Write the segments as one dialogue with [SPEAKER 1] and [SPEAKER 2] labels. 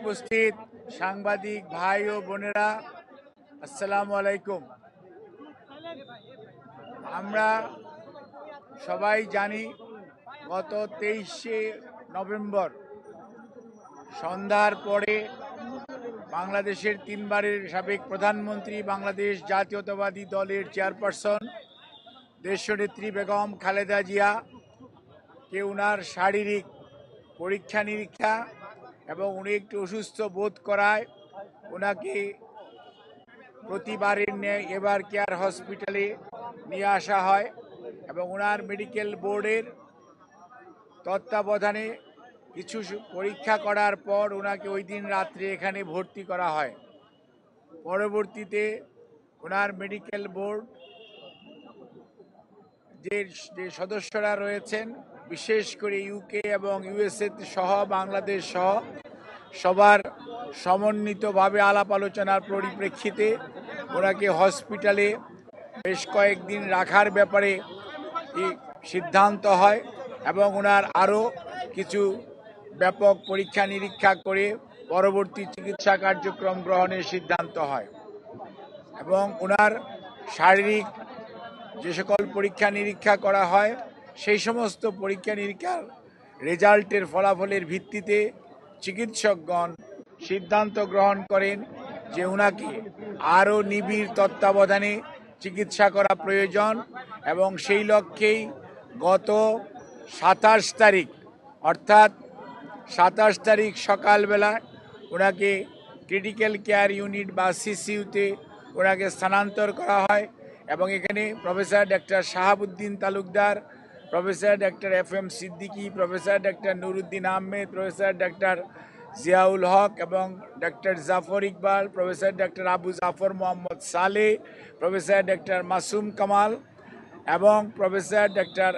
[SPEAKER 1] উপস্থিত সাংবাদিক ভাই ও বোনেরা, আসসালামু আলাইকুম। আমরা সবাই জানি গত 23শে নভেম্বর সন্ধ্যার পরে বাংলাদেশের তিনবারের সাবেক প্রধানমন্ত্রী, বাংলাদেশ জাতীয়তাবাদী দলের চেয়ারপারসন দেশনেত্রী বেগম খালেদা জিয়া কে উনার শারীরিক পরীক্ষা নিরীক্ষা এবং উনি একটু অসুস্থ বোধ করায় ওনাকে প্রতিবারের ন্যায় এবার কেয়ার হসপিটালে নিয়ে আসা হয় এবং ওনার মেডিকেল বোর্ডের তত্ত্বাবধানে কিছু পরীক্ষা করার পর ওনাকে ওই দিন রাত্রে এখানে ভর্তি করা হয়। পরবর্তীতে ওনার মেডিকেল বোর্ড যে সদস্যরা রয়েছেন, বিশেষ করে ইউকে এবং ইউএসএ সহ বাংলাদেশ সহ সবার সমন্বিতভাবে আলাপ আলোচনার পরিপ্রেক্ষিতে ওনাকে হসপিটালে বেশ কয়েকদিন রাখার ব্যাপারে সিদ্ধান্ত হয় এবং ওনার আরও কিছু ব্যাপক পরীক্ষা নিরীক্ষা করে পরবর্তী চিকিৎসা কার্যক্রম গ্রহণের সিদ্ধান্ত হয় এবং ওনার শারীরিক যে সকল পরীক্ষা নিরীক্ষা করা হয় সেই সমস্ত পরীক্ষা নিরীক্ষার রেজাল্টের ফলাফলের ভিত্তিতে চিকিৎসকগণ সিদ্ধান্ত গ্রহণ করেন যে ওনাকে আরও নিবিড় তত্ত্বাবধানে চিকিৎসা করা প্রয়োজন এবং সেই লক্ষ্যেই গত 27 তারিখ অর্থাৎ 27 তারিখ সকালবেলা ওনাকে ক্রিটিক্যাল কেয়ার ইউনিট বা সিসিইউতে ওনাকে স্থানান্তর করা হয় এবং এখানে professor doctor Shahabuddin Talukdar, professor doctor FM Siddiqui, professor doctor Nuruddin Ahmed, professor doctor Ziaul Haque এবং doctor Zafar Iqbal, professor doctor Abu Zafar Mohammad Saleh, professor doctor Masum Kamal এবং professor doctor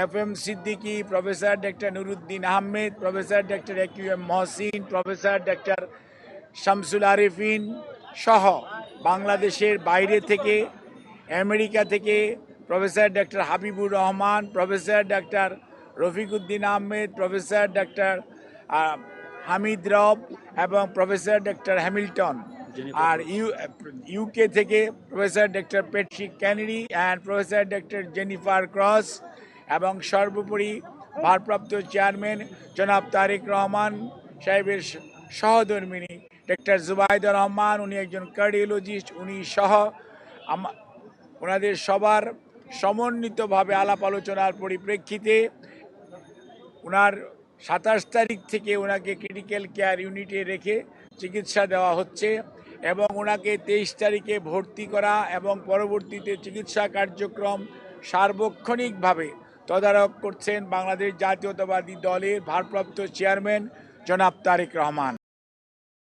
[SPEAKER 1] FM Siddiqui, professor doctor Nuruddin Ahmed, professor doctor AQM Mohsin, professor doctor Shamsul Arefin সহ বাংলাদেশের বাইরে থেকে, আমেরিকা থেকে professor doctor Habibur Rahman, professor doctor Rafiquddin Ahmed, professor doctor Hamid Rob এবং professor doctor Hamilton, আর UK থেকে professor doctor Patrick Kennedy and professor doctor Jennifer cross এবং সর্বোপরি ভারপ্রাপ্ত চেয়ারম্যান জনাব তারেক রহমান সাহেবের সহধর্মিনী ডক্টর জুবাইদা রহমান, উনি একজন কার্ডিওলজিস্ট, উনি সহ ওনাদের সবার সমন্বিতভাবে আলাপ আলোচনার পরিপ্রেক্ষিতে ওনার 27 তারিখ থেকে ওনাকে ক্রিটিক্যাল কেয়ার ইউনিটে রেখে চিকিৎসা দেওয়া হচ্ছে এবং ওনাকে 23 তারিখে ভর্তি করা এবং পরবর্তীতে চিকিৎসা কার্যক্রম সার্বক্ষণিকভাবে তদারক করছেন বাংলাদেশ জাতীয়তাবাদী দলের ভারপ্রাপ্ত চেয়ারম্যান জনাব তারেক রহমান।